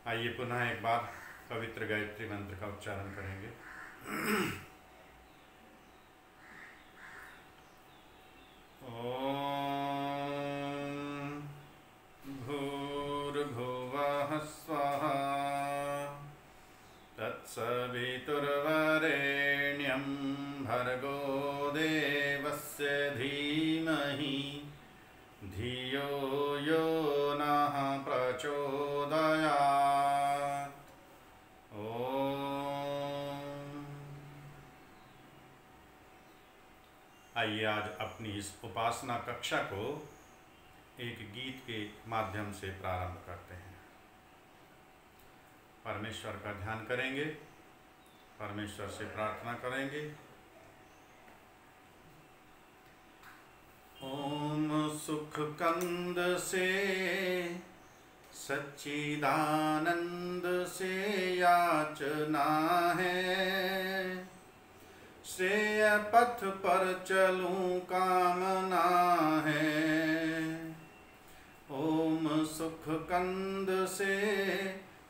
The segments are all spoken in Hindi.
आइए पुनः एक बार पवित्र गायत्री मंत्र का उच्चारण करेंगे। ओम भूर्भुवः स्वः तत्सवितुर्वरेण्यं भर्गो देवस्य धीमहि धियो यो नः प्रचोदयात्। आइए आज अपनी इस उपासना कक्षा को एक गीत के माध्यम से प्रारंभ करते हैं। परमेश्वर का ध्यान करेंगे, परमेश्वर से प्रार्थना करेंगे। ओम सुख कंद से सच्चिदानंद से याचना है, श्रेय पथ पर चलूं कामना है। ओम सुख कंद से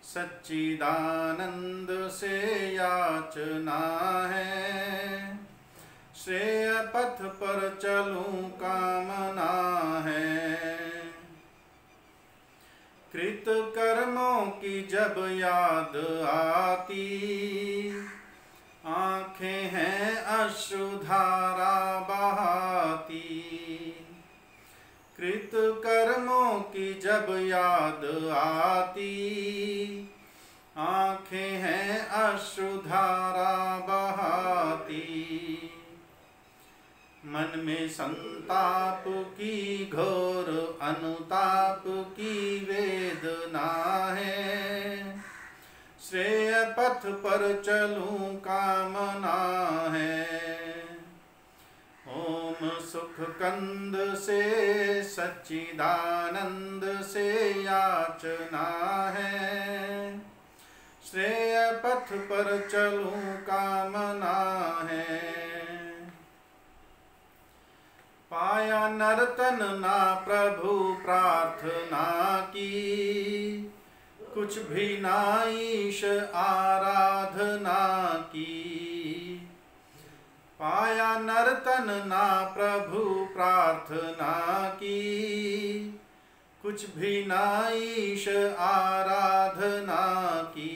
सच्चिदानंद से याचना है, श्रेय पथ पर चलूं कामना है। कृत कर्मों की जब याद आती, आँखें हैं अश्रुधारा बहाती। कृत कर्मों की जब याद आती, आँखें हैं अश्रुधारा बहाती। मन में संताप की घोर अनुताप की वेदना है, श्रेय पथ पर चलूं कामना है। ओम सुख कंद से सच्चिदानंद से याचना है, श्रेय पथ पर चलूं कामना है। पाया नर्तन ना प्रभु प्रार्थना की, कुछ भी ना ईश आराधना की। पाया नर्तन ना प्रभु प्रार्थना की, कुछ भी ना ईश आराधना की।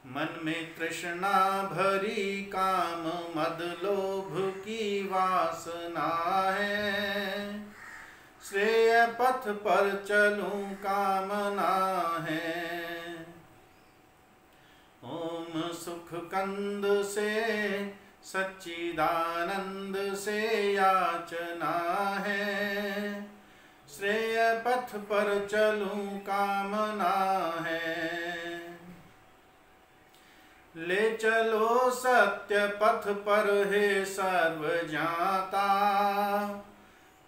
मन में तृष्णा भरी काम मद लोभ की वासना है, श्रेय पथ पर चलूं कामना है। ओम सुख कंद से सच्चिदानंद से याचना है, श्रेय पथ पर चलूं कामना है। ले चलो सत्य पथ पर हे सर्व ज्ञाता,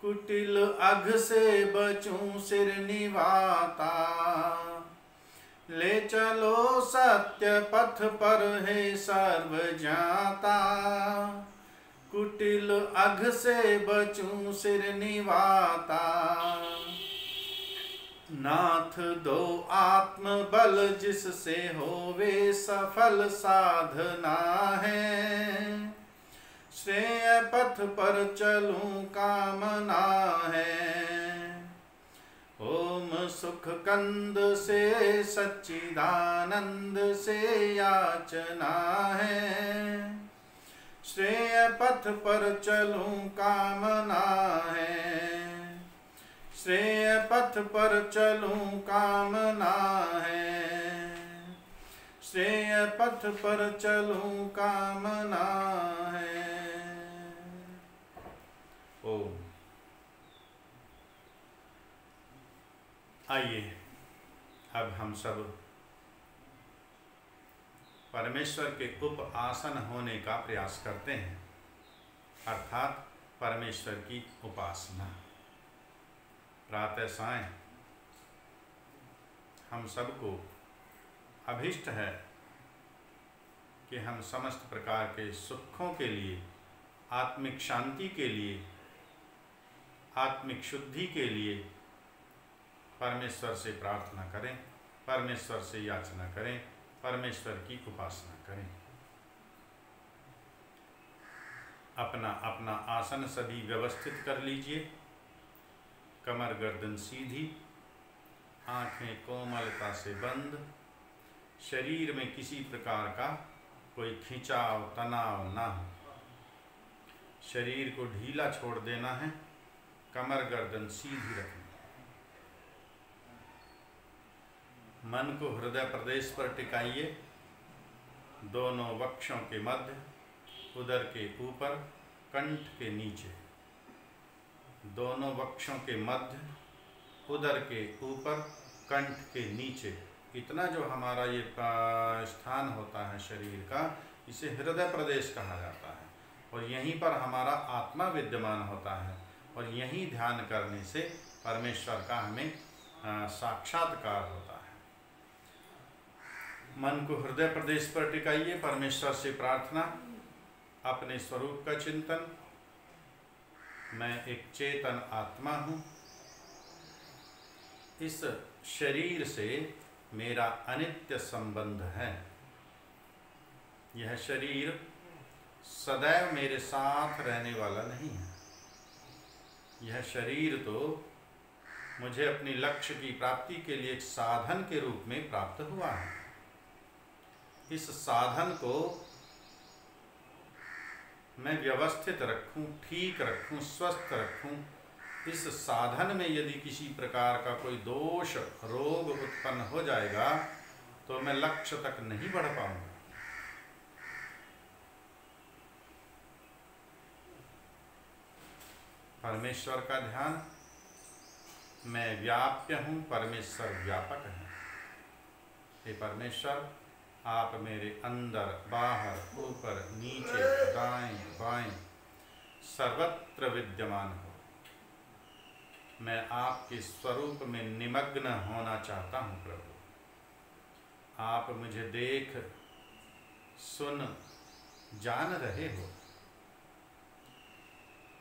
कुटिल अघ से बचूं सिर निवाता। ले चलो सत्य पथ पर हे सर्व ज्ञाता, कुटिल अघ से बचूं सिर निवाता। नाथ दो आत्म बल जिससे होवे सफल साधना है, श्रेय पथ पर चलूं कामना है। ओम सुख कंद से सच्चिदानंद से याचना है, श्रेय पथ पर चलूं कामना है। श्रेय पथ पर चलूं कामना है, श्रेय पथ पर चलूं कामना है। ओम। आइए अब हम सब परमेश्वर के उपासन होने का प्रयास करते हैं, अर्थात परमेश्वर की उपासना। प्रातः सायं हम सबको अभिष्ट है कि हम समस्त प्रकार के सुखों के लिए, आत्मिक शांति के लिए, आत्मिक शुद्धि के लिए परमेश्वर से प्रार्थना करें, परमेश्वर से याचना करें, परमेश्वर की उपासना करें। अपना अपना आसन सभी व्यवस्थित कर लीजिए। कमर गर्दन सीधी, आंखें कोमलता से बंद। शरीर में किसी प्रकार का कोई खिंचाव तनाव ना हो। शरीर को ढीला छोड़ देना है। कमर गर्दन सीधी रखनी। मन को हृदय प्रदेश पर टिकाइए। दोनों वक्षों के मध्य, उदर के ऊपर, कंठ के नीचे। दोनों वक्षों के मध्य, उदर के ऊपर, कंठ के नीचे। इतना जो हमारा ये स्थान होता है शरीर का, इसे हृदय प्रदेश कहा जाता है। और यहीं पर हमारा आत्मा विद्यमान होता है। और यहीं ध्यान करने से परमेश्वर का हमें साक्षात्कार होता है। मन को हृदय प्रदेश पर टिकाइए। परमेश्वर से प्रार्थना, अपने स्वरूप का चिंतन। मैं एक चेतन आत्मा हूँ। इस शरीर से मेरा अनित्य संबंध है। यह शरीर सदैव मेरे साथ रहने वाला नहीं है। यह शरीर तो मुझे अपनी लक्ष्य की प्राप्ति के लिए एक साधन के रूप में प्राप्त हुआ है। इस साधन को मैं व्यवस्थित रखूं, ठीक रखूं, स्वस्थ रखूं। इस साधन में यदि किसी प्रकार का कोई दोष, रोग उत्पन्न हो जाएगा तो मैं लक्ष्य तक नहीं बढ़ पाऊंगा। परमेश्वर का ध्यान, मैं व्याप्य हूँ, परमेश्वर व्यापक है। हे परमेश्वर, आप मेरे अंदर, बाहर, ऊपर, नीचे, दाएं, बाएं सर्वत्र विद्यमान हो। मैं आपके स्वरूप में निमग्न होना चाहता हूँ प्रभु। आप मुझे देख, सुन, जान रहे हो।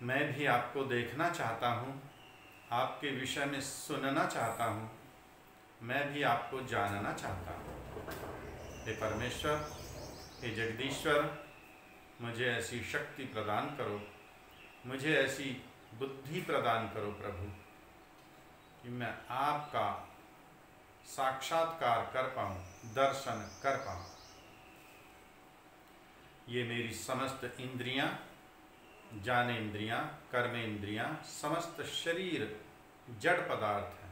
मैं भी आपको देखना चाहता हूँ, आपके विषय में सुनना चाहता हूँ। मैं भी आपको जानना चाहता हूँ। हे परमेश्वर, हे जगदीश्वर, मुझे ऐसी शक्ति प्रदान करो, मुझे ऐसी बुद्धि प्रदान करो प्रभु, कि मैं आपका साक्षात्कार कर पाऊँ, दर्शन कर पाऊँ। ये मेरी समस्त इंद्रियां, ज्ञानेंद्रियां, कर्मेंद्रियां, समस्त शरीर जड़ पदार्थ हैं।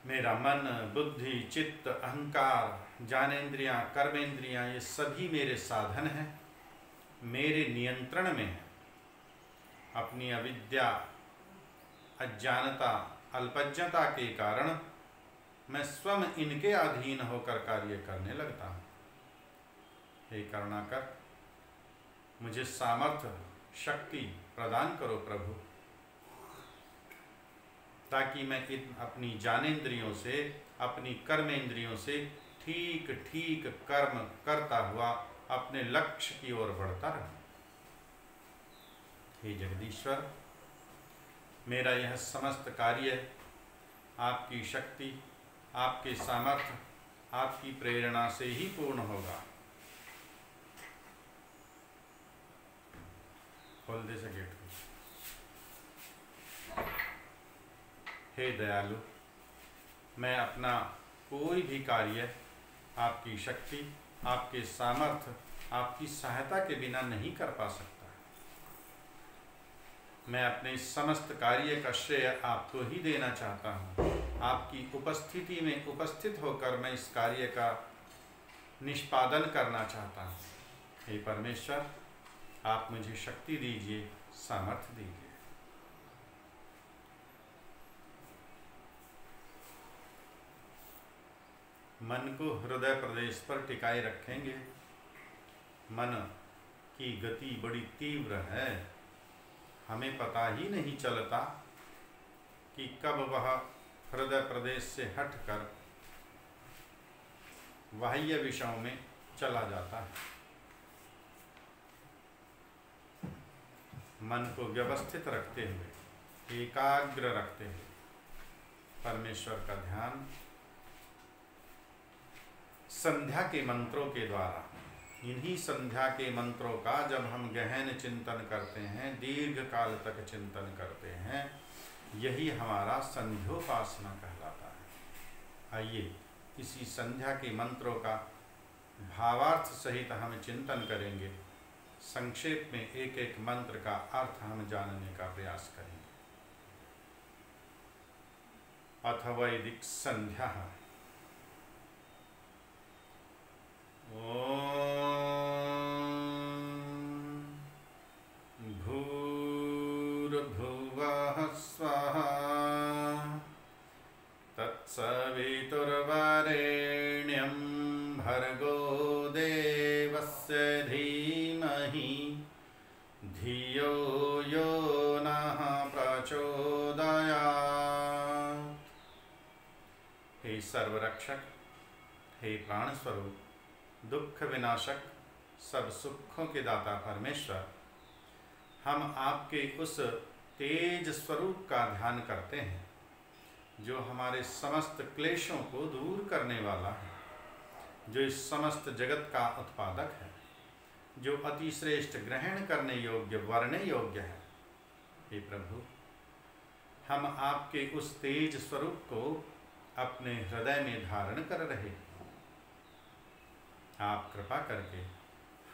मेरा मन, बुद्धि, चित्त, अहंकार, ज्ञानेंद्रियां, कर्मेंद्रियां, ये सभी मेरे साधन हैं, मेरे नियंत्रण में हैं। अपनी अविद्या, अज्ञानता, अल्पज्ञता के कारण मैं स्वयं इनके अधीन होकर कार्य करने लगता हूँ। हे करुणाकर, मुझे सामर्थ्य, शक्ति प्रदान करो प्रभु, ताकि मैं अपनी ज्ञानेंद्रियों से, अपनी कर्मेंद्रियों से ठीक ठीक कर्म करता हुआ अपने लक्ष्य की ओर बढ़ता रहूं। हे जगदीश्वर, मेरा यह समस्त कार्य आपकी शक्ति, आपके सामर्थ्य, आपकी प्रेरणा से ही पूर्ण होगा। खोल दे से गेट को। हे दयालु, मैं अपना कोई भी कार्य आपकी शक्ति, आपके सामर्थ्य, आपकी सहायता के बिना नहीं कर पा सकता। मैं अपने समस्त कार्य का श्रेय आपको ही देना चाहता हूँ। आपकी उपस्थिति में उपस्थित होकर मैं इस कार्य का निष्पादन करना चाहता हूँ। हे परमेश्वर, आप मुझे शक्ति दीजिए, सामर्थ्य दीजिए। मन को हृदय प्रदेश पर टिकाए रखेंगे। मन की गति बड़ी तीव्र है। हमें पता ही नहीं चलता कि कब वह हृदय प्रदेश से हटकर बाह्य विषयों में चला जाता है। मन को व्यवस्थित रखते हुए, एकाग्र रखते हुए परमेश्वर का ध्यान संध्या के मंत्रों के द्वारा, इन्हीं संध्या के मंत्रों का जब हम गहन चिंतन करते हैं, दीर्घ काल तक चिंतन करते हैं, यही हमारा संध्योपासना कहलाता है। आइए इसी संध्या के मंत्रों का भावार्थ सहित हम चिंतन करेंगे। संक्षेप में एक एक मंत्र का अर्थ हम जानने का प्रयास करेंगे। अथ वैदिक संध्या। ओम भूर्भुवः स्वः तत्सवितुर्वरेण्यं भर्गो देवस्य धीमहि धियो यो नः प्रचोदयात्। हे सर्वरक्षक, हे प्राण स्वरूप, दुख विनाशक, सब सुखों के दाता परमेश्वर, हम आपके उस तेज स्वरूप का ध्यान करते हैं जो हमारे समस्त क्लेशों को दूर करने वाला है, जो इस समस्त जगत का उत्पादक है, जो अति श्रेष्ठ ग्रहण करने योग्य, वरणे योग्य है। हे प्रभु, हम आपके उस तेज स्वरूप को अपने हृदय में धारण कर रहे हैं। आप कृपा करके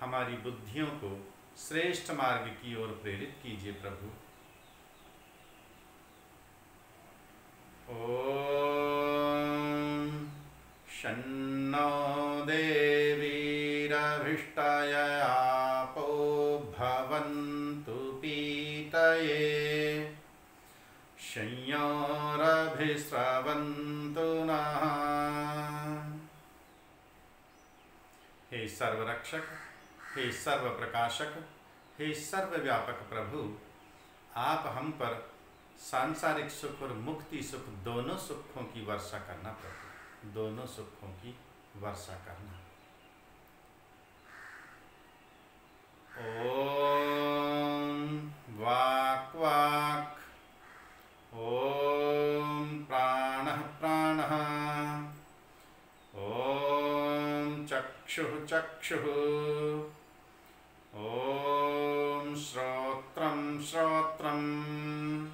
हमारी बुद्धियों को श्रेष्ठ मार्ग की ओर प्रेरित कीजिए प्रभु। ओम शन्नो देवीरभिष्टयापो भवन्तु पीतये संयोरभिस्रवन्तु नः। हे सर्वरक्षक, हे सर्व प्रकाशक, हे सर्वव्यापक प्रभु, आप हम पर सांसारिक सुख और मुक्ति सुख, दोनों सुखों की वर्षा करना प्रभु, दोनों सुखों की वर्षा करना। ओम वाक् वाक्, ओम प्राणः प्राणः, ओम चक्षुः चक्षुः, ओम श्रोत्रं श्रोत्रम्,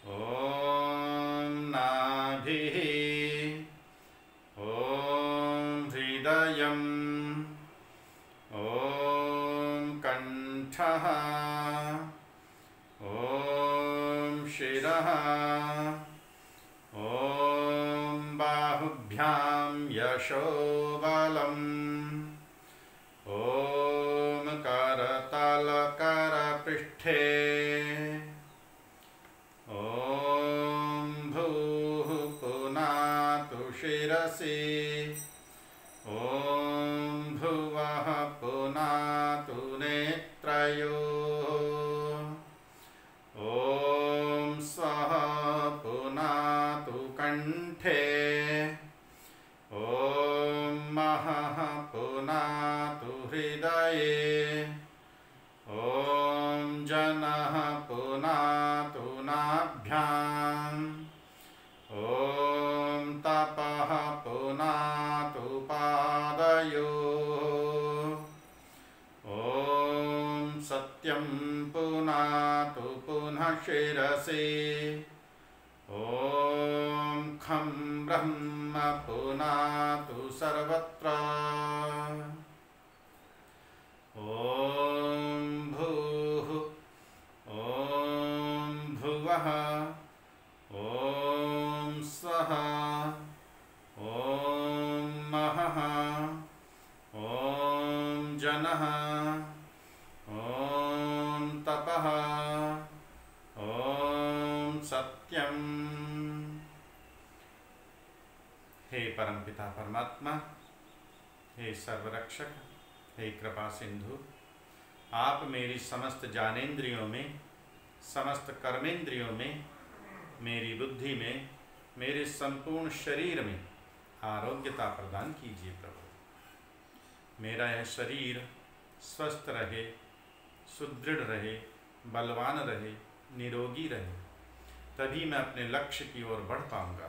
ओम नाभिः, ओम हृदयम्, ओम कंठः, ओम शिरः, ओम बाहुभ्यां यशोबलम्, ओम करतलकरपृष्ठे, ओम भूः पुनातु शिरसि, ओम भुवः पुनातु नेत्रयोः, ओम स्वः पुनातु कंठे, ओम महः पुनातु हृदये, ओम जनः पुनातु नाभ्याम्, ओम तपः पुनातु पादयोः, ओम सत्यं पुनातु पुनः शिरसि, ओम खं ब्रह्म पुनातु सर्वत्र, ओम भूः, ओम भुवः, ओम स्वः, ओम महः, ओम जनः, ओम तपः, ओम सत्यम्। हे परमपिता परमात्मा, हे सर्वरक्षक, हे कृपा सिंधु, आप मेरी समस्त ज्ञानेंद्रियों में, समस्त कर्मेंद्रियों में, मेरी बुद्धि में, मेरे संपूर्ण शरीर में आरोग्यता प्रदान कीजिए प्रभु। मेरा यह शरीर स्वस्थ रहे, सुदृढ़ रहे, बलवान रहे, निरोगी रहे। तभी मैं अपने लक्ष्य की ओर बढ़ पाऊंगा,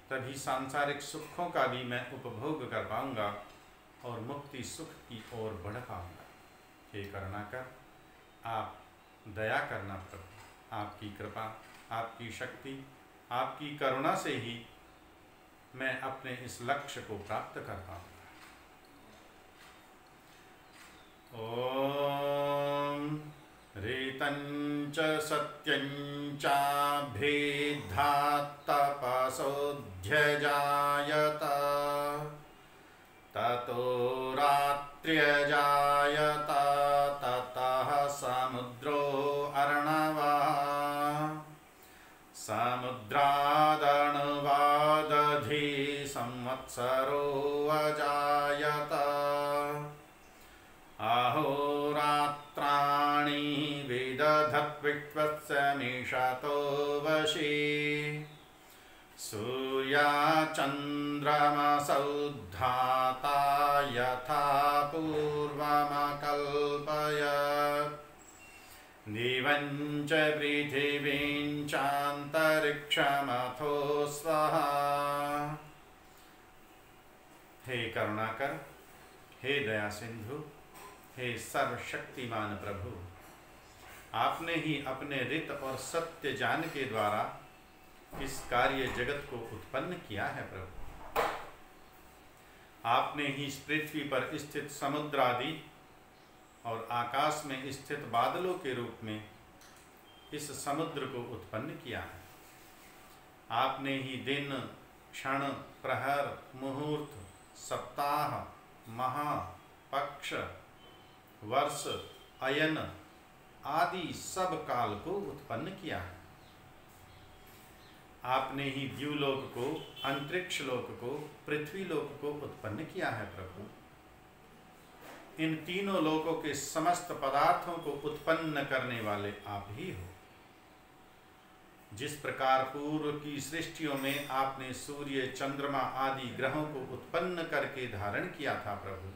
तभी सांसारिक सुखों का भी मैं उपभोग कर पाऊंगा और मुक्ति सुख की ओर बढ़ पाऊंगा। हे करुणाकर, आप दया करना प्रभु, आपकी कृपा, आपकी शक्ति, आपकी करुणा से ही मैं अपने इस लक्ष्य को प्राप्त कर पाऊंगा। ओम ऋतञ्च सत्यञ्च भेद्धात् तपसोऽध्यजायत ततो रात्र्यजायत ततः समुद्रो अर्णवः समुद्रादणुवादधि संवत्सरो अजायत अहोरात्राणि विदधद्विश्वस्य निशतो वशी सूर्याचन्द्रमसौ धाता यथा पूर्वमकल्पयत् दिवं च पृथिवीं चान्तरिक्षमथो स्वः। हे करुणाकर, हे दया सिंधु, हे सर्वशक्तिमान प्रभु, आपने ही अपने ऋत और सत्य ज्ञान के द्वारा इस कार्य जगत को उत्पन्न किया है प्रभु। आपने ही इस पृथ्वी पर स्थित समुद्र आदि और आकाश में स्थित बादलों के रूप में इस समुद्र को उत्पन्न किया है। आपने ही दिन, क्षण, प्रहर, मुहूर्त, सप्ताह, माह, पक्ष, वर्ष, अयन आदि सब काल को उत्पन्न किया है। आपने ही द्युलोक को, अंतरिक्ष लोक को, पृथ्वी लोक को उत्पन्न किया है प्रभु। इन तीनों लोकों के समस्त पदार्थों को उत्पन्न करने वाले आप ही हो। जिस प्रकार पूर्व की सृष्टियों में आपने सूर्य, चंद्रमा आदि ग्रहों को उत्पन्न करके धारण किया था प्रभु,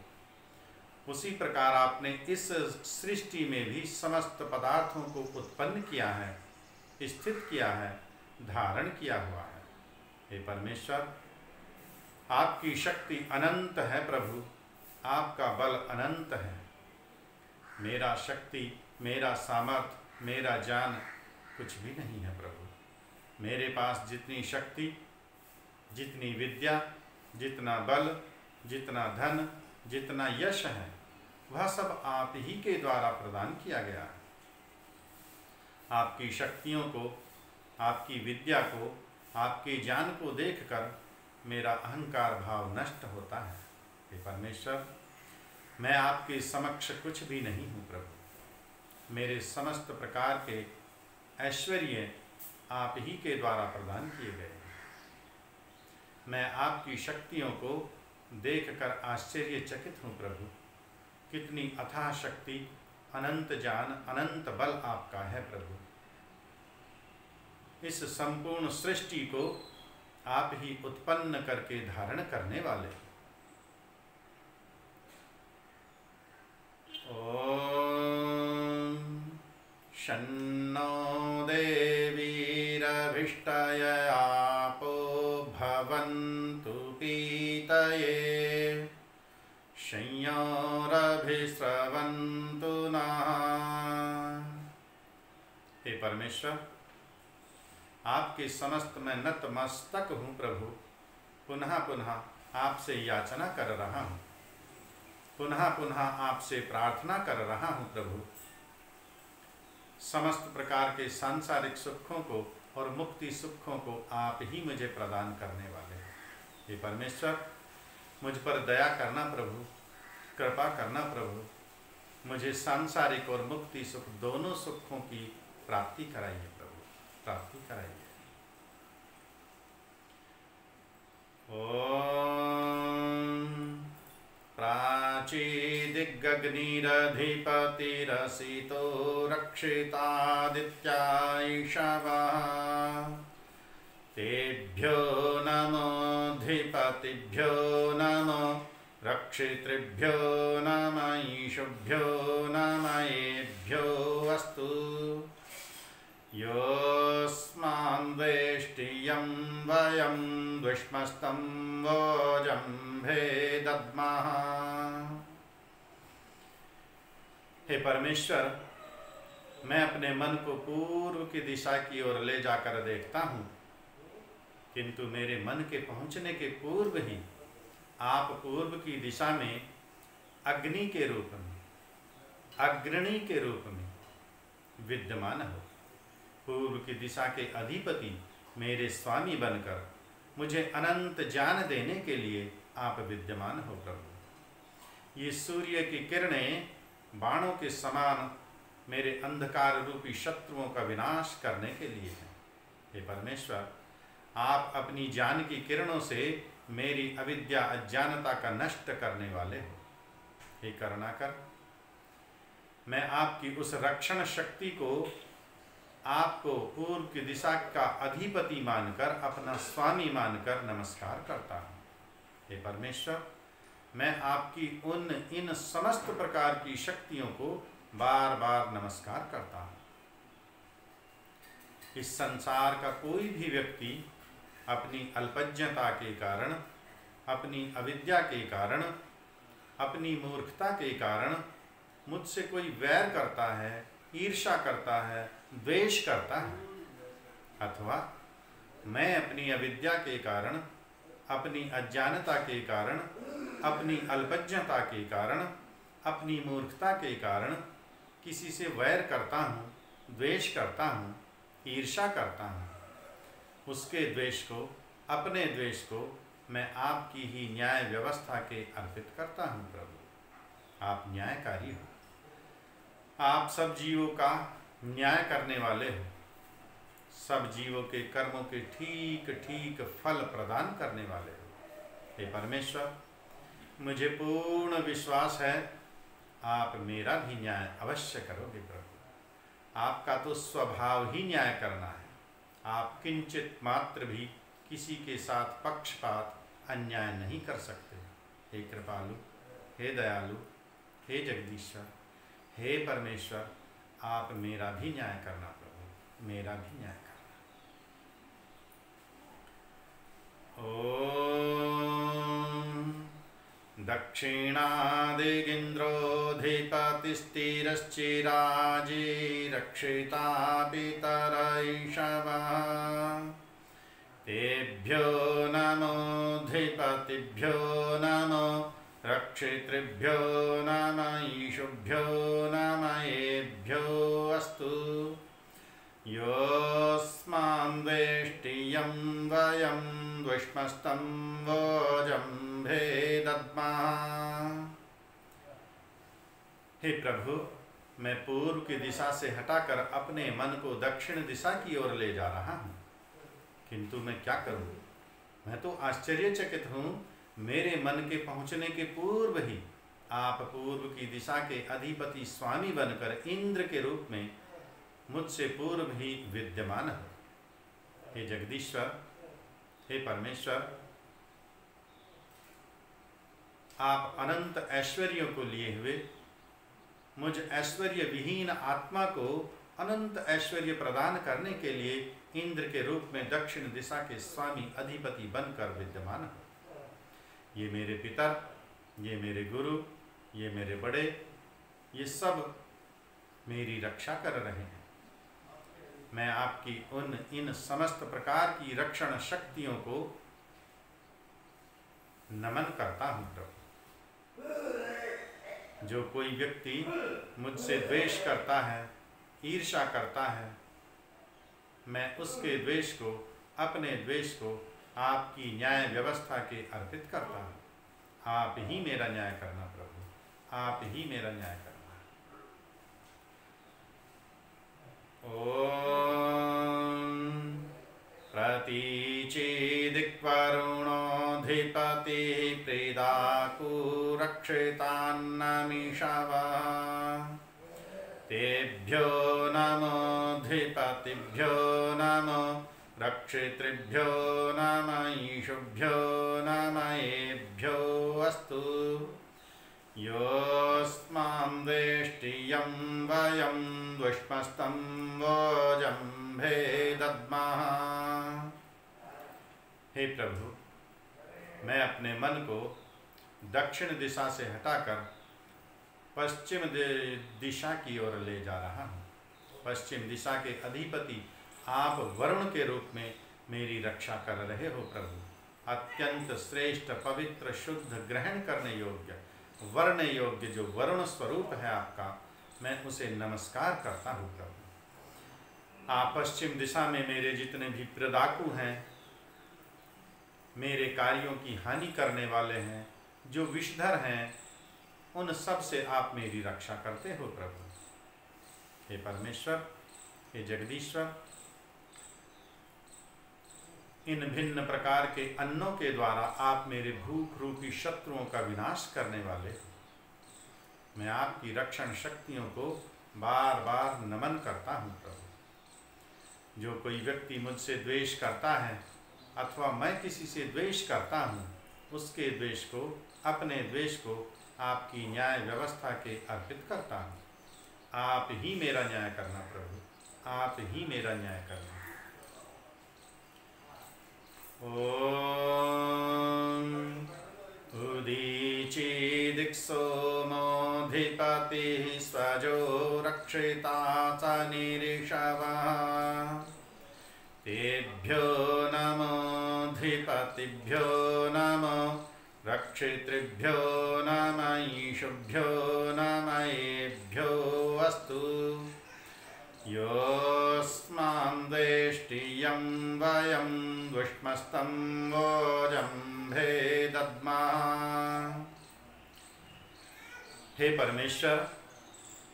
उसी प्रकार आपने इस सृष्टि में भी समस्त पदार्थों को उत्पन्न किया है, स्थित किया है, धारण किया हुआ है। हे परमेश्वर, आपकी शक्ति अनंत है प्रभु, आपका बल अनंत है। मेरा शक्ति, मेरा सामर्थ्य, मेरा ज्ञान कुछ भी नहीं है प्रभु। मेरे पास जितनी शक्ति, जितनी विद्या, जितना बल, जितना धन, जितना यश है, वह सब आप ही के द्वारा प्रदान किया गया है। आपकी शक्तियों को, आपकी विद्या को, आपके ज्ञान को देखकर मेरा अहंकार भाव नष्ट होता है। हे परमेश्वर, मैं आपके समक्ष कुछ भी नहीं हूँ प्रभु। मेरे समस्त प्रकार के ऐश्वर्य आप ही के द्वारा प्रदान किए गए हैं। मैं आपकी शक्तियों को देखकर आश्चर्यचकित हूँ प्रभु। कितनी अथाह शक्ति, अनंत ज्ञान, अनंत बल आपका है प्रभु। इस संपूर्ण सृष्टि को आप ही उत्पन्न करके धारण करने वाले। ओम शन्नो देवीरभिष्टय आपो भवन्तु पीतये संयोरभिस्रवन्तु नः। हे परमेश्वर, आपके समस्त मैं नतमस्तक हूँ प्रभु। पुनः पुनः आपसे याचना कर रहा हूँ, पुनः पुनः आपसे प्रार्थना कर रहा हूँ प्रभु। समस्त प्रकार के सांसारिक सुखों को और मुक्ति सुखों को आप ही मुझे प्रदान करने वाले हैं। हे परमेश्वर, मुझ पर दया करना प्रभु, कृपा करना प्रभु। मुझे सांसारिक और मुक्ति सुख दोनों सुखों की प्राप्ति कराइए प्रभु, प्राप्ति कराइए। ओम प्राचीदिग्गग्निरधिपतिरसितो रक्षितादित्यायिषवः तेभ्यो नमोऽधिपतिभ्यो नमो रक्षितृभ्यो नमः ईशुभ्यो नमः एभ्यो अस्तु। योऽस्मान् वेष्टियं वयं द्विष्मस्तं वोजम्भे दद्मः। हे परमेश्वर, मैं अपने मन को पूर्व की दिशा की ओर ले जाकर देखता हूँ, किंतु मेरे मन के पहुँचने के पूर्व ही आप पूर्व की दिशा में अग्नि के रूप में, अग्रणी के रूप में विद्यमान हो। पूर्व की दिशा के अधिपति मेरे स्वामी बनकर मुझे अनंत ज्ञान देने के लिए आप विद्यमान हो प्रभु। ये सूर्य की किरणें बाणों के समान मेरे अंधकार रूपी शत्रुओं का विनाश करने के लिए हैं। हे परमेश्वर, आप अपनी ज्ञान की किरणों से मेरी अविद्या अज्ञानता का नष्ट करने वाले हो। हे करुणाकर, मैं आपकी उस रक्षण शक्ति को आपको पूर्व की दिशा का अधिपति मानकर, अपना स्वामी मानकर नमस्कार करता हूँ। हे परमेश्वर, मैं आपकी इन समस्त प्रकार की शक्तियों को बार बार नमस्कार करता हूँ। इस संसार का कोई भी व्यक्ति अपनी अल्पज्ञता के कारण, अपनी अविद्या के कारण, अपनी मूर्खता के कारण मुझसे कोई वैर करता है, ईर्ष्या करता है, द्वेष करता है, अथवा मैं अपनी अविद्या के कारण, अपनी अज्ञानता के कारण, अपनी अल्पज्ञता के कारण, अपनी मूर्खता के कारण किसी से वैर करता हूँ, द्वेष करता हूँ, ईर्ष्या करता हूँ, उसके द्वेष को, अपने द्वेष को मैं आपकी ही न्याय व्यवस्था के अर्पित करता हूँ। प्रभु, आप न्यायकारी हो। आप सब जीवों का न्याय करने वाले हो। सब जीवों के कर्मों के ठीक ठीक फल प्रदान करने वाले हो। हे परमेश्वर, मुझे पूर्ण विश्वास है आप मेरा भी न्याय अवश्य करोगे। प्रभु, आपका तो स्वभाव ही न्याय करना है। आप किंचित मात्र भी किसी के साथ पक्षपात, अन्याय नहीं कर सकते। हे कृपालु, हे दयालु, हे जगदीश्वर, हे परमेश्वर, आप मेरा भी न्याय करना। प्रभु, मेरा भी न्याय करना। ओम दक्षिणादिगिन्द्रोऽधिपतिस्थिरश्चिराजी रक्षिता पितरैषवः। तेभ्यो नमोऽधिपतिभ्यो नमो रक्षितृभ्यो नम ईशुभ्यो नम एभ्यो अस्तु। योऽस्मान् वेष्टियं वयं द्विष्मस्तं वोजम्भे दद्मः। हे प्रभु, मैं पूर्व की दिशा से हटाकर अपने मन को दक्षिण दिशा की ओर ले जा रहा हूँ, किंतु मैं क्या करूँ? मैं तो आश्चर्यचकित हूँ। मेरे मन के पहुँचने के पूर्व ही आप पूर्व की दिशा के अधिपति स्वामी बनकर इंद्र के रूप में मुझसे पूर्व ही विद्यमान हो। हे जगदीश्वर, हे परमेश्वर, आप अनंत ऐश्वर्यों को लिए हुए मुझ ऐश्वर्य विहीन आत्मा को अनंत ऐश्वर्य प्रदान करने के लिए इंद्र के रूप में दक्षिण दिशा के स्वामी अधिपति बनकर विद्यमान हो। ये मेरे पिता, ये मेरे गुरु, ये मेरे बड़े, ये सब मेरी रक्षा कर रहे हैं। मैं आपकी इन समस्त प्रकार की रक्षण शक्तियों को नमन करता हूँ। प्रभु, जो कोई व्यक्ति मुझसे द्वेष करता है, ईर्ष्या करता है, मैं उसके द्वेष को, अपने द्वेष को आपकी न्याय व्यवस्था के अर्पित करता हूँ। आप ही मेरा न्याय करना प्रभु, आप ही मेरा न्याय करना। ओम प्रतीचीदिक्वरुणोऽधिपति प्रीदाकुरक्षितान्नमिषवः। तेभ्यो नमोऽधिपतिभ्यो नमो रक्षितृभ्यो नम ईशुभ्यो नम एभ्यो अस्तु। योऽस्मान् वेष्टियं वयं द्विष्मस्तं वोजम् भेदद्मः। हे प्रभु, मैं अपने मन को दक्षिण दिशा से हटाकर पश्चिम दिशा की ओर ले जा रहा हूँ। पश्चिम दिशा के अधिपति आप वरुण के रूप में मेरी रक्षा कर रहे हो प्रभु। अत्यंत श्रेष्ठ, पवित्र, शुद्ध, ग्रहण करने योग्य, वर्ण योग्य जो वरुण स्वरूप है आपका, मैं उसे नमस्कार करता हूँ प्रभु। आप पश्चिम दिशा में मेरे जितने भी प्रदाकु हैं, मेरे कार्यों की हानि करने वाले हैं, जो विषधर हैं, उन सब से आप मेरी रक्षा करते हो प्रभु। हे परमेश्वर, हे जगदीश्वर, इन भिन्न प्रकार के अन्नों के द्वारा आप मेरे भूख रूपी शत्रुओं का विनाश करने वाले हो। मैं आपकी रक्षण शक्तियों को बार बार नमन करता हूँ प्रभु। जो कोई व्यक्ति मुझसे द्वेष करता है अथवा मैं किसी से द्वेष करता हूँ, उसके द्वेष को, अपने द्वेष को आपकी न्याय व्यवस्था के अर्पित करता हूँ। आप ही मेरा न्याय करना प्रभु, आप ही मेरा न्याय करना। ओम उदीचीदिक्सोमोऽधिपतिः स्वजो रक्षिता च निरीक्षवः। तेभ्यो नमोऽधिपतिभ्यो नमो, रक्षितृभ्यो नमः, ईशुभ्यो नमः, एभ्यो अस्तु। योऽस्मान् वेष्टियं वयं दुष्मस्तं वोजं भेदद्मः। हे परमेश्वर,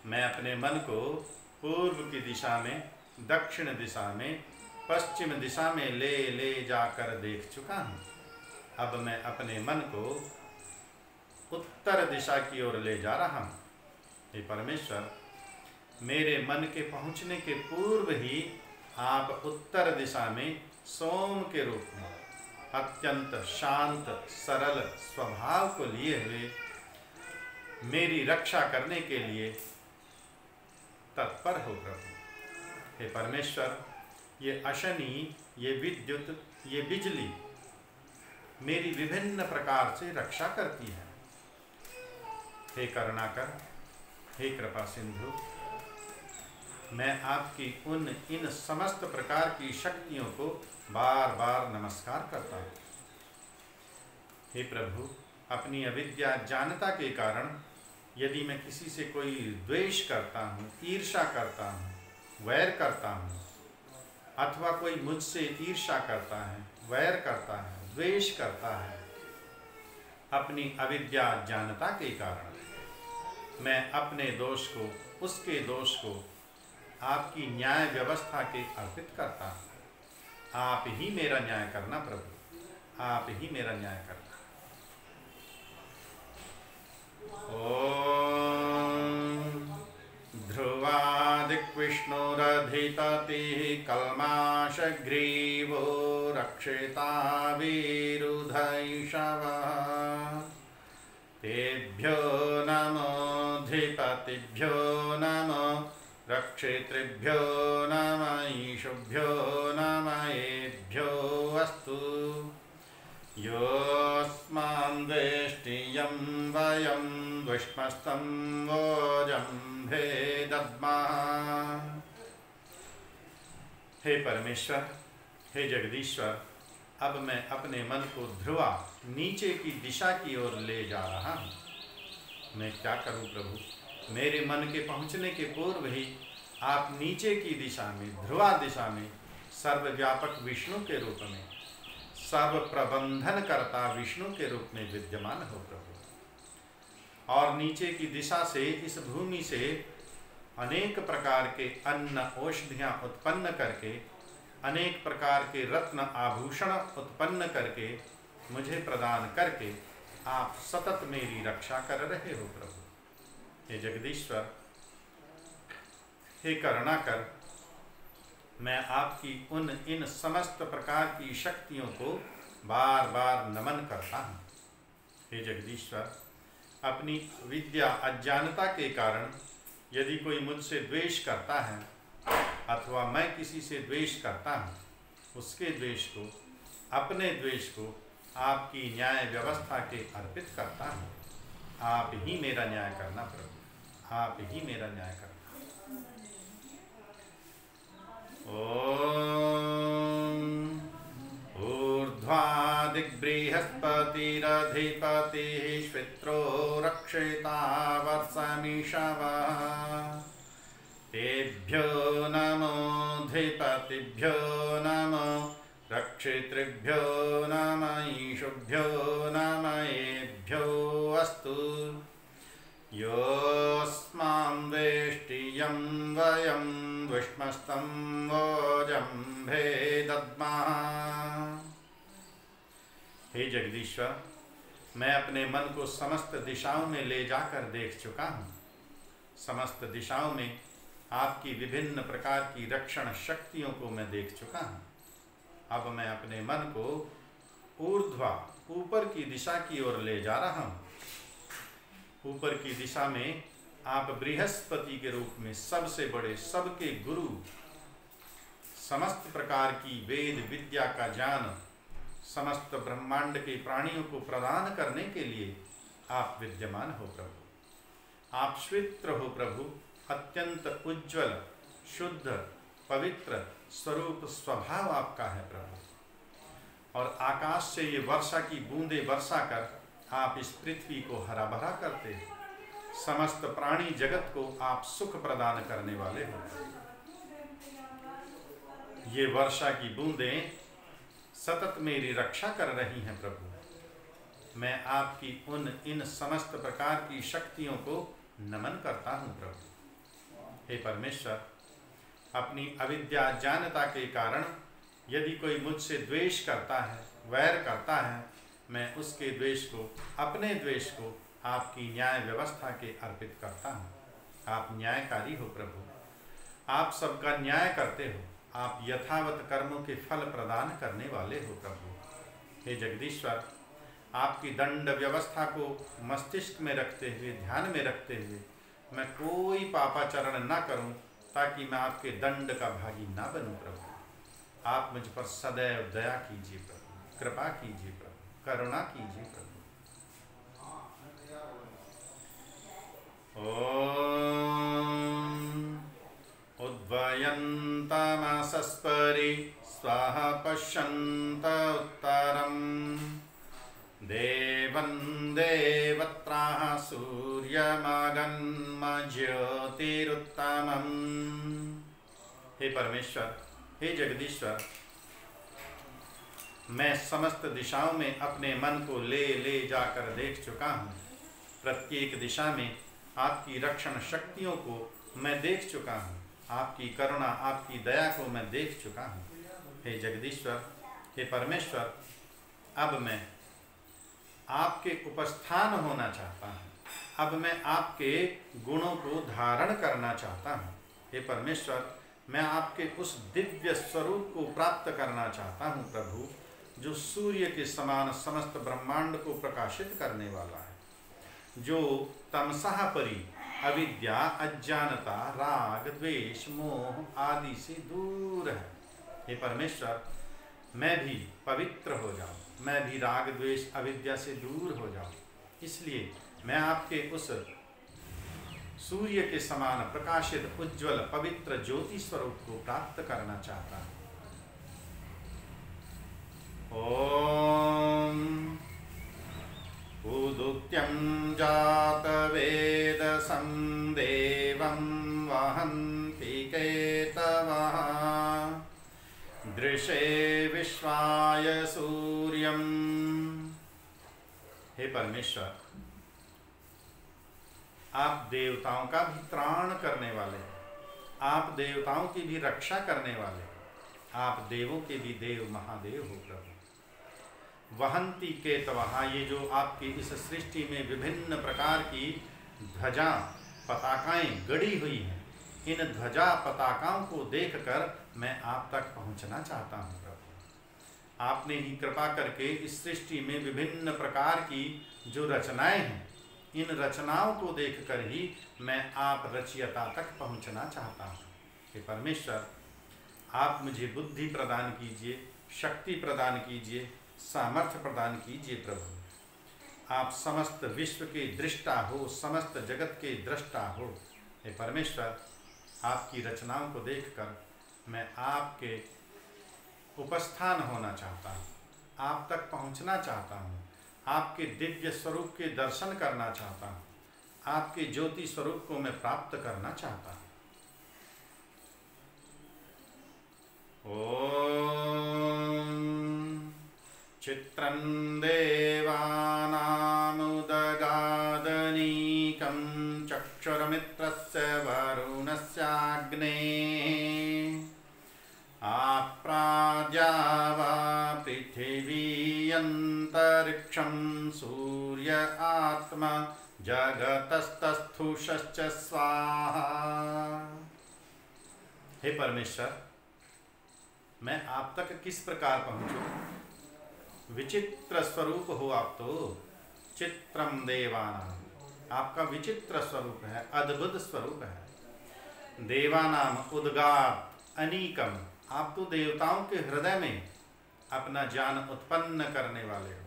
मैं अपने मन को पूर्व की दिशा में, दक्षिण दिशा में, पश्चिम दिशा में ले जाकर देख चुका हूँ। अब मैं अपने मन को उत्तर दिशा की ओर ले जा रहा हूँ। हे परमेश्वर, मेरे मन के पहुँचने के पूर्व ही आप उत्तर दिशा में सोम के रूप में अत्यंत शांत, सरल स्वभाव को लिए हुए मेरी रक्षा करने के लिए तत्पर हो प्रभु। हे परमेश्वर, ये अशनि, ये विद्युत, ये बिजली मेरी विभिन्न प्रकार से रक्षा करती है। हे करुणाकर, हे कृपा सिंधु, मैं आपकी इन समस्त प्रकार की शक्तियों को बार बार नमस्कार करता हूँ। हे प्रभु, अपनी अविद्या अज्ञानता के कारण यदि मैं किसी से कोई द्वेष करता हूँ, ईर्ष्या करता हूँ, वैर करता हूँ, अथवा कोई मुझसे ईर्ष्या करता है, वैर करता है, द्वेष करता है, अपनी अविद्या अज्ञानता के कारण मैं अपने दोष को, उसके दोष को आपकी न्याय व्यवस्था के अर्पित करता हूँ। आप ही मेरा न्याय करना प्रभु, आप ही मेरा न्याय करना। ओम ध्रुवादिक्विष्णुरधिपतिः कल्माषग्रीवो रक्षिता विरुधैषवः। तेभ्यो नमोऽधिपतिभ्यो नमो, रक्षितृभ्यो नमः, ईशुभ्यो नमः, एभ्यो अस्तु। योऽस्मान् वेष्टियं वयं दुष्मस्तं वोजं भेदद्मः। हे परमेश्वर, हे जगदीश्वर, अब मैं अपने मन को ध्रुवा, नीचे की दिशा की ओर ले जा रहा हूँ। मैं क्या करूँ प्रभु? मेरे मन के पहुँचने के पूर्व ही आप नीचे की दिशा में, ध्रुवा दिशा में सर्वव्यापक विष्णु के रूप में, सर्व प्रबंधन करता विष्णु के रूप में विद्यमान हो प्रभु। और नीचे की दिशा से, इस भूमि से अनेक प्रकार के अन्न, औषधियाँ उत्पन्न करके, अनेक प्रकार के रत्न आभूषण उत्पन्न करके, मुझे प्रदान करके आप सतत मेरी रक्षा कर रहे हो प्रभु। हे जगदीश्वर, हे करुणाकर, मैं आपकी इन समस्त प्रकार की शक्तियों को बार बार नमन करता हूँ। हे जगदीश्वर, अपनी विद्या अज्ञानता के कारण यदि कोई मुझसे द्वेष करता है अथवा मैं किसी से द्वेष करता हूँ, उसके द्वेष को, अपने द्वेष को आपकी न्याय व्यवस्था के अर्पित करता हूँ। आप ही मेरा न्याय करना प्रभु, आप ही मेरा न्याय करना। ओम ऊर्ध्वादिग्बृहस्पतिरधिपतिः श्वित्रो रक्षिता वर्षमीषवः। तेभ्यो नमोऽधिपतिभ्यो नमो रक्षितृभ्यो नम ईशुभ्यो नम एभ्यो अस्तु। योऽस्मां वेष्टियं वयं विष्मस्तं वोजम्भे दद्मः। हे जगदीश्वर, मैं अपने मन को समस्त दिशाओं में ले जाकर देख चुका हूँ। समस्त दिशाओं में आपकी विभिन्न प्रकार की रक्षण शक्तियों को मैं देख चुका हूँ। अब मैं अपने मन को ऊर्ध्वा, ऊपर की दिशा की ओर ले जा रहा हूँ। ऊपर की दिशा में आप बृहस्पति के रूप में सबसे बड़े, सबके गुरु, समस्त प्रकार की वेद विद्या का ज्ञान समस्त ब्रह्मांड के प्राणियों को प्रदान करने के लिए आप विद्यमान हो प्रभु। आप श्वित्र हो प्रभु, अत्यंत उज्ज्वल, शुद्ध, पवित्र स्वरूप स्वभाव आपका है प्रभु। और आकाश से ये वर्षा की बूंदें वर्षा कर आप इस पृथ्वी को हरा भरा करते हैं। समस्त प्राणी जगत को आप सुख प्रदान करने वाले हो। ये वर्षा की बूंदें सतत मेरी रक्षा कर रही हैं प्रभु। मैं आपकी इन समस्त प्रकार की शक्तियों को नमन करता हूँ प्रभु। हे परमेश्वर, अपनी अविद्या जानता के कारण यदि कोई मुझसे द्वेष करता है, वैर करता है, मैं उसके द्वेष को, अपने द्वेष को आपकी न्याय व्यवस्था के अर्पित करता हूँ। आप न्यायकारी हो प्रभु, आप सबका न्याय करते हो। आप यथावत कर्मों के फल प्रदान करने वाले हो प्रभु। हे जगदीश्वर, आपकी दंड व्यवस्था को मस्तिष्क में रखते हुए, ध्यान में रखते हुए मैं कोई पापाचरण न करूं, ताकि मैं आपके दंड का भागी ना बनूं प्रभु। आप मुझ पर सदैव दया कीजिए प्रभु, कृपा कीजिए प्रभु, करुणा कीजिए प्रभु। ओम उद्वयन्तमसस्परि स्वाहा पश्यन्त उत्तरम् देवं देवत्राः सूर्यमगन्म ज्योतिरुत्तमम्। हे परमेश्वर, हे जगदीश्वर, मैं समस्त दिशाओं में अपने मन को ले जाकर देख चुका हूँ। प्रत्येक दिशा में आपकी रक्षण शक्तियों को मैं देख चुका हूँ। आपकी करुणा, आपकी दया को मैं देख चुका हूँ। हे जगदीश्वर, हे परमेश्वर, अब मैं आपके उपस्थान होना चाहता हूँ। अब मैं आपके गुणों को धारण करना चाहता हूँ। हे परमेश्वर, मैं आपके उस दिव्य स्वरूप को प्राप्त करना चाहता हूँ प्रभु, जो सूर्य के समान समस्त ब्रह्मांड को प्रकाशित करने वाला है, जो तमसः परि अविद्या, अज्ञानता, राग, द्वेष, मोह आदि से दूर है। हे परमेश्वर, मैं भी पवित्र हो जाऊं, मैं भी राग, द्वेष, अविद्या से दूर हो जाऊं। इसलिए मैं आपके उस सूर्य के समान प्रकाशित, उज्ज्वल, पवित्र ज्योति स्वरूप को प्राप्त करना चाहता हूं। ओम उदुत्यं जातवेदसं देवं वहन्ति केतवः दृशे विश्वाय सूर्यं। हे परमेश्वर, आप देवताओं का भी त्राण करने वाले हैं, आप देवताओं की भी रक्षा करने वाले हैं, आप देवों के भी देव महादेव हो प्रभु। वहंती केतवः, ये जो आपकी इस सृष्टि में विभिन्न प्रकार की ध्वजा पताकाएं गड़ी हुई हैं, इन ध्वजा पताकाओं को देखकर मैं आप तक पहुंचना चाहता हूं प्रभु। आपने ही कृपा करके इस सृष्टि में विभिन्न प्रकार की जो रचनाएं हैं, इन रचनाओं को देखकर ही मैं आप रचयिता तक पहुंचना चाहता हूं। हे परमेश्वर, आप मुझे बुद्धि प्रदान कीजिए, शक्ति प्रदान कीजिए, सामर्थ्य प्रदान कीजिए प्रभु। आप समस्त विश्व के दृष्टा हो, समस्त जगत के दृष्टा हो। हे परमेश्वर, आपकी रचनाओं को देखकर मैं आपके उपस्थान होना चाहता हूँ, आप तक पहुँचना चाहता हूँ, आपके दिव्य स्वरूप के दर्शन करना चाहता हूँ, आपके ज्योति स्वरूप को मैं प्राप्त करना चाहता हूँ। ओम चित्रं देवानामुदगादनीकं चक्षुर्मित्रस्य वरुणस्याग्नेः आप्राज्यावा पृथिवी अंतरिक्षं सूर्य आत्मा जगतस्तस्थुषश्च स्वाहा। हे परमेश्वर, मैं आप तक किस प्रकार पहुँचूं? विचित्र स्वरूप हो आप तो। चित्रम देवानाम, आपका विचित्र स्वरूप है, अद्भुत स्वरूप है। देवानाम उद्गात अनीकम, आप तो देवताओं के हृदय में अपना ज्ञान उत्पन्न करने वाले हो।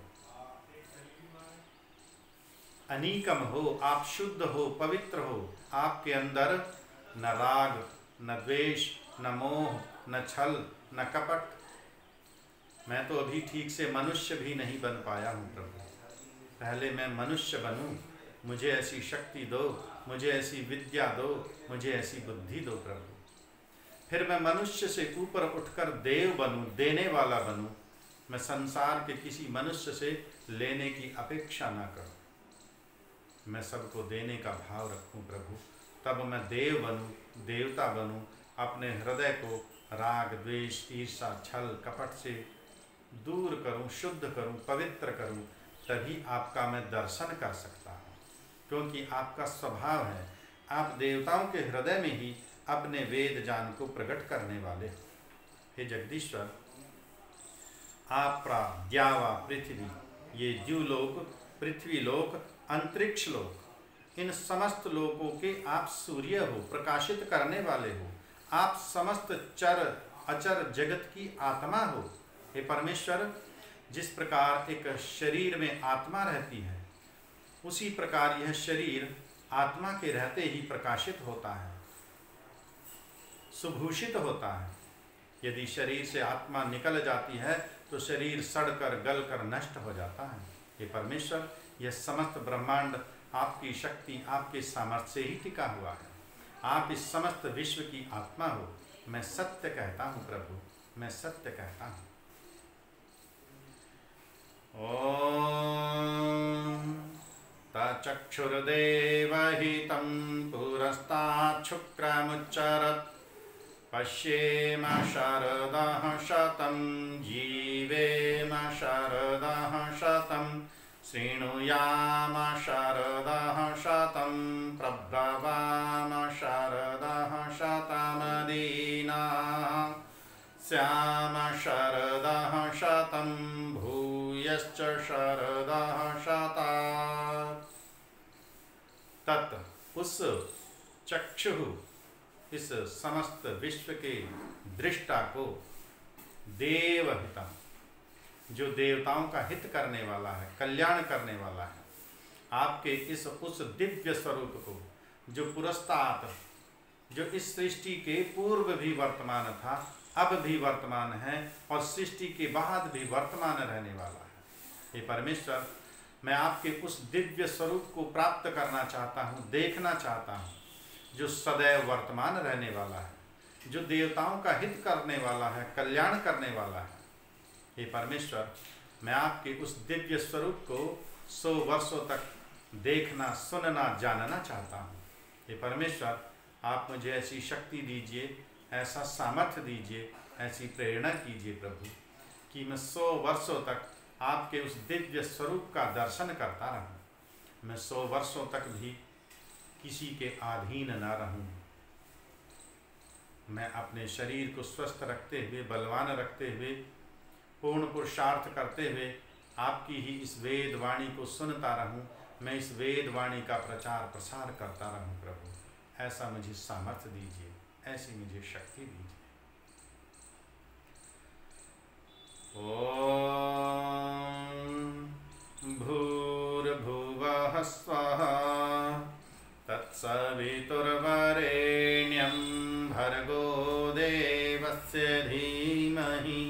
अनीकम हो, आप शुद्ध हो, पवित्र हो। आपके अंदर न राग, न द्वेष, न मोह, न छल, न कपट। मैं तो अभी ठीक से मनुष्य भी नहीं बन पाया हूँ प्रभु। पहले मैं मनुष्य बनूं, मुझे ऐसी शक्ति दो, मुझे ऐसी विद्या दो, मुझे ऐसी बुद्धि दो प्रभु। फिर मैं मनुष्य से ऊपर उठकर देव बनूं, देने वाला बनूं। मैं संसार के किसी मनुष्य से लेने की अपेक्षा ना करूं, मैं सबको देने का भाव रखूं प्रभु। तब मैं देव बनूं, देवता बनूं। अपने हृदय को राग, द्वेष, ईर्षा, छल, कपट से दूर करूं, शुद्ध करूं, पवित्र करूं। तभी आपका मैं दर्शन कर सकता हूं, क्योंकि आपका स्वभाव है। आप देवताओं के हृदय में ही अपने वेद ज्ञान को प्रकट करने वाले हो। हे जगदीश्वर, आप द्यावा पृथ्वी, ये द्युलोक, पृथ्वी लोक, अंतरिक्ष लोक, इन समस्त लोकों के आप सूर्य हो, प्रकाशित करने वाले हो। आप समस्त चर अचर जगत की आत्मा हो। हे परमेश्वर, जिस प्रकार एक शरीर में आत्मा रहती है, उसी प्रकार यह शरीर आत्मा के रहते ही प्रकाशित होता है, सुभूषित होता है। यदि शरीर से आत्मा निकल जाती है तो शरीर सड़कर गलकर नष्ट हो जाता है। हे परमेश्वर, यह समस्त ब्रह्मांड आपकी शक्ति, आपके सामर्थ्य से ही टिका हुआ है। आप इस समस्त विश्व की आत्मा हो। मैं सत्य कहता हूँ प्रभु, मैं सत्य कहता हूँ। ओम तचक्षुर्देवहितं पुरस्तात् शुक्रमुच्चरत् पश्येम शरदः शतं जीवेम शरदः शतं शृणुयाम शरदः शतं प्रब्रवाम शरदः शतमदीनाः स्याम शरदः शतं भूयश्च शरदः शतात्। तत् उस चक्षु, इस समस्त विश्व के दृष्टा को, देवहितम, जो देवताओं का हित करने वाला है, कल्याण करने वाला है, आपके इस उस दिव्य स्वरूप को, जो पुरस्तात्, जो इस सृष्टि के पूर्व भी वर्तमान था, अब भी वर्तमान है और सृष्टि के बाद भी वर्तमान रहने वाला है। हे परमेश्वर, मैं आपके उस दिव्य स्वरूप को प्राप्त करना चाहता हूँ, देखना चाहता हूँ, जो सदैव वर्तमान रहने वाला है, जो देवताओं का हित करने वाला है, कल्याण करने वाला है। हे परमेश्वर, मैं आपके उस दिव्य स्वरूप को 100 वर्षों तक देखना, सुनना, जानना चाहता हूँ। हे परमेश्वर, आप मुझे ऐसी शक्ति दीजिए, ऐसा सामर्थ्य दीजिए, ऐसी प्रेरणा कीजिए प्रभु, कि मैं 100 वर्षों तक आपके उस दिव्य स्वरूप का दर्शन करता रहूँ। मैं 100 वर्षों तक भी किसी के अधीन न रहूँ। मैं अपने शरीर को स्वस्थ रखते हुए, बलवान रखते हुए, पूर्ण पुरुषार्थ करते हुए आपकी ही इस वेद वाणी को सुनता रहूं। मैं इस वेद वाणी का प्रचार प्रसार करता रहूं प्रभु। ऐसा मुझे सामर्थ्य दीजिए, ऐसी मुझे शक्ति दीजिए। ओम भूर्भुवः स्वः तत्सवितुर्वरेण्यं भर्गो देवस्य धीमहि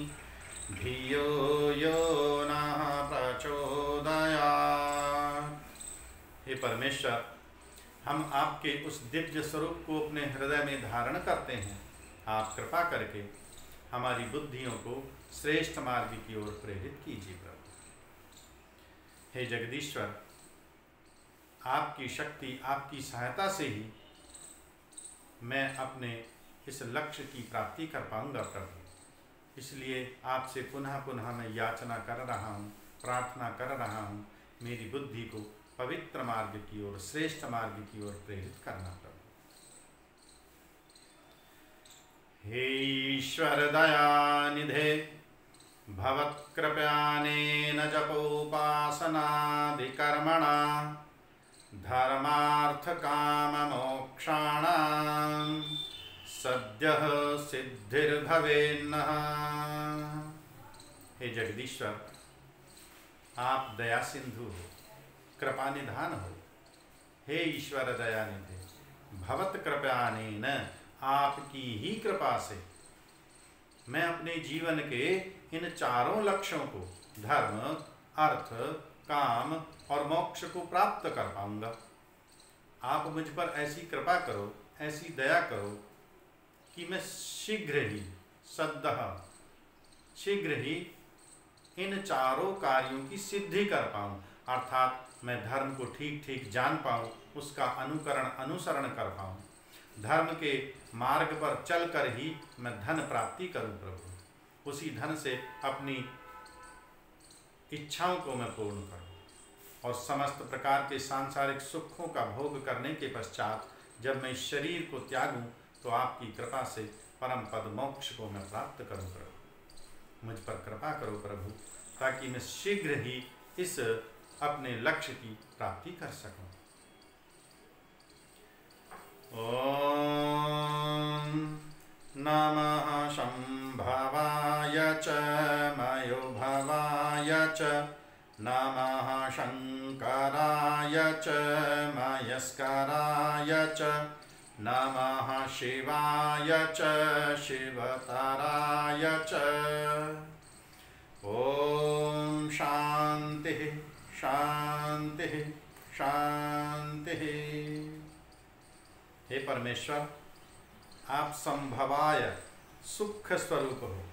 धियो यो नः प्रचोदयात्। हे परमेश्वर, हम आपके उस दिव्य स्वरूप को अपने हृदय में धारण करते हैं। आप कृपा करके हमारी बुद्धियों को श्रेष्ठ मार्ग की ओर प्रेरित कीजिए प्रभु। हे जगदीश्वर, आपकी शक्ति, आपकी सहायता से ही मैं अपने इस लक्ष्य की प्राप्ति कर पाऊंगा प्रभु। इसलिए आपसे पुनः पुनः मैं याचना कर रहा हूँ, प्रार्थना कर रहा हूँ, मेरी बुद्धि को पवित्र मार्ग की ओर, श्रेष्ठ मार्ग की ओर प्रेरित करना प्रभु। हे ईश्वर दयानिधे, भवत्कृपानेन जपोपासनादिकर्मणा धर्मार्थ काम मोक्षाणां सद्यः सिद्धिर्भवेन्नः। हे जगदीश्वर, आप दया सिंधु हो, कृपा निधान हो। हे ईश्वर दयानिधे, भवत कृपानेन, आपकी ही कृपा से मैं अपने जीवन के इन चारों लक्ष्यों को, धर्म, अर्थ, काम और मोक्ष को प्राप्त कर पाऊंगा। आप मुझ पर ऐसी कृपा करो, ऐसी दया करो कि मैं शीघ्र ही, सद्यः, शीघ्र ही इन चारों कार्यों की सिद्धि कर पाऊं। अर्थात मैं धर्म को ठीक ठीक जान पाऊं, उसका अनुसरण कर पाऊं, धर्म के मार्ग पर चलकर ही मैं धन प्राप्ति करूं प्रभु। उसी धन से अपनी इच्छाओं को मैं पूर्ण करूं और समस्त प्रकार के सांसारिक सुखों का भोग करने के पश्चात जब मैं इस शरीर को त्यागूं तो आपकी कृपा से परम पद मोक्ष को मैं प्राप्त करूं प्रभु। मुझ पर कृपा करो प्रभु, ताकि मैं शीघ्र ही इस अपने लक्ष्य की प्राप्ति कर सकूं। ओम नमः शंभवाय च मयोभवाय च, नमः शंकराय च मयस्कराय च, नमः शिवाय च शिवतराय च। ओम शांति शांति शांति। हे परमेश्वर, आप संभवाय सुख स्वरूप हो,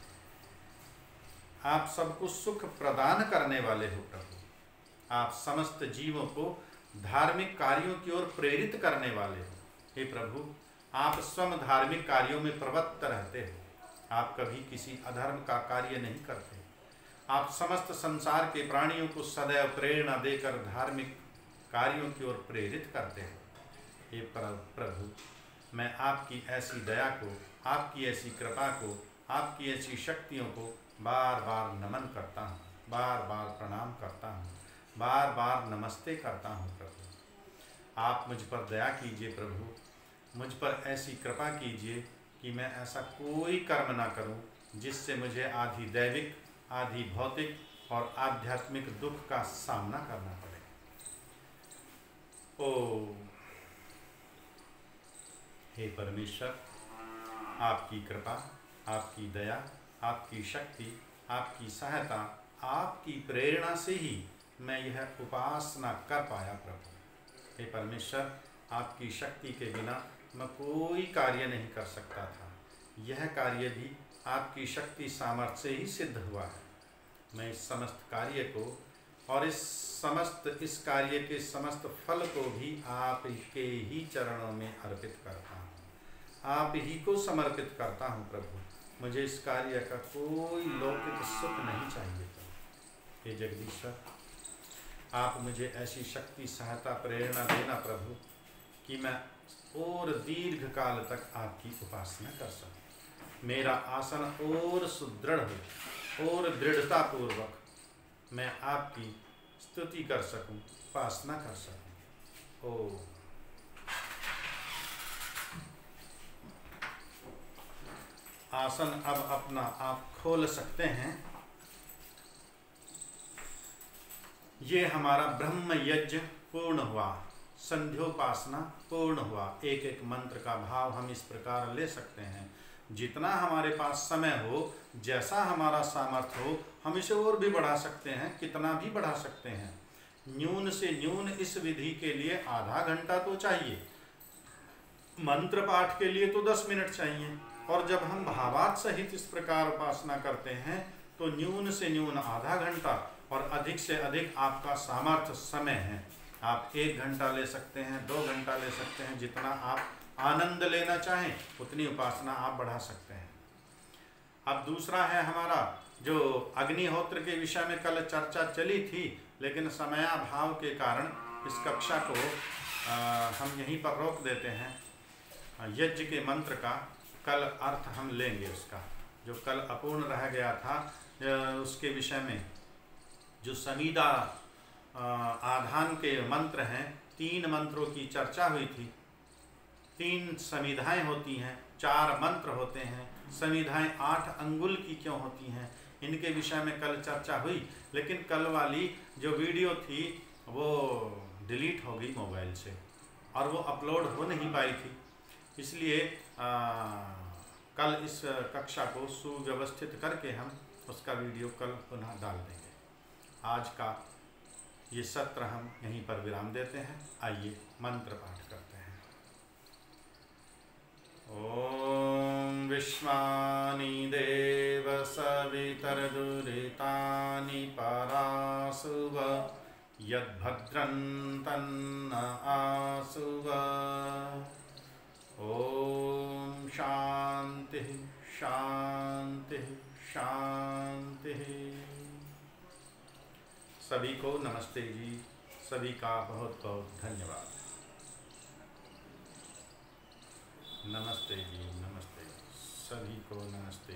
आप सबको सुख प्रदान करने वाले हो प्रभु। आप समस्त जीवों को धार्मिक कार्यों की ओर प्रेरित करने वाले हो। हे प्रभु, आप स्वयं धार्मिक कार्यों में प्रवृत्त रहते हो। आप कभी किसी अधर्म का कार्य नहीं करते। आप समस्त संसार के प्राणियों को सदैव प्रेरणा देकर धार्मिक कार्यों की ओर प्रेरित करते हो। हे प्रभु, मैं आपकी ऐसी दया को, आपकी ऐसी कृपा को, आपकी ऐसी शक्तियों को बार बार नमन करता हूँ, बार बार प्रणाम करता हूँ, बार बार नमस्ते करता हूँ प्रभु। आप मुझ पर दया कीजिए प्रभु, मुझ पर ऐसी कृपा कीजिए कि मैं ऐसा कोई कर्म ना करूं जिससे मुझे आधी दैविक, आधी भौतिक और आध्यात्मिक दुख का सामना करना पड़े। ओ हे परमेश्वर, आपकी कृपा, आपकी दया, आपकी शक्ति, आपकी सहायता, आपकी प्रेरणा से ही मैं यह उपासना कर पाया प्रभु। हे परमेश्वर, आपकी शक्ति के बिना मैं कोई कार्य नहीं कर सकता था। यह कार्य भी आपकी शक्ति सामर्थ्य से ही सिद्ध हुआ है। मैं इस समस्त कार्य को और इस कार्य के समस्त फल को भी आप के ही चरणों में अर्पित करता हूँ, आप ही को समर्पित करता हूँ प्रभु। मुझे इस कार्य का कोई लौकिक सुख नहीं चाहिए प्रभु। हे जगदीश्वर, आप मुझे ऐसी शक्ति, सहायता, प्रेरणा देना प्रभु कि मैं और दीर्घ काल तक आपकी उपासना कर सकूं। मेरा आसन और सुदृढ़ हो और दृढ़ता पूर्वक मैं आपकी स्तुति कर सकूं, उपासना कर सकूं। ओ आसन अब अपना आप खोल सकते हैं। ये हमारा ब्रह्म यज्ञ पूर्ण हुआ, संध्योपासना पूर्ण हुआ। एक एक मंत्र का भाव हम इस प्रकार ले सकते हैं। जितना हमारे पास समय हो, जैसा हमारा सामर्थ्य हो, हम इसे और भी बढ़ा सकते हैं, कितना भी बढ़ा सकते हैं। न्यून से न्यून इस विधि के लिए आधा घंटा तो चाहिए, मंत्र पाठ के लिए तो 10 मिनट चाहिए, और जब हम भावार्थ सहित इस प्रकार उपासना करते हैं तो न्यून से न्यून आधा घंटा, और अधिक से अधिक आपका सामर्थ्य समय है। आप 1 घंटा ले सकते हैं, 2 घंटा ले सकते हैं, जितना आप आनंद लेना चाहें उतनी उपासना आप बढ़ा सकते हैं। अब दूसरा है हमारा जो अग्निहोत्र के विषय में कल चर्चा चली थी, लेकिन समयाभाव के कारण इस कक्षा को हम यहीं पर रोक देते हैं। यज्ञ के मंत्र का कल अर्थ हम लेंगे, उसका जो कल अपूर्ण रह गया था उसके विषय में। जो समीदा आधान के मंत्र हैं, 3 मंत्रों की चर्चा हुई थी। 3 समिधाएं होती हैं, 4 मंत्र होते हैं। समिधाएं 8 अंगुल की क्यों होती हैं, इनके विषय में कल चर्चा हुई। लेकिन कल वाली जो वीडियो थी वो डिलीट हो गई मोबाइल से, और वो अपलोड हो नहीं पाई थी। इसलिए कल इस कक्षा को सुव्यवस्थित करके हम उसका वीडियो कल पुनः डाल देंगे। आज का ये सत्र हम यहीं पर विराम देते हैं। आइए मंत्र पाठ करते हैं। ओम विश्वानि देव सवितर्दुरितानि परासुव यद्भद्रं तन्न आसुव। ओम शांति शांति शांति। सभी को नमस्ते जी, सभी का बहुत बहुत धन्यवाद। नमस्ते जी, नमस्ते, सभी को नमस्ते।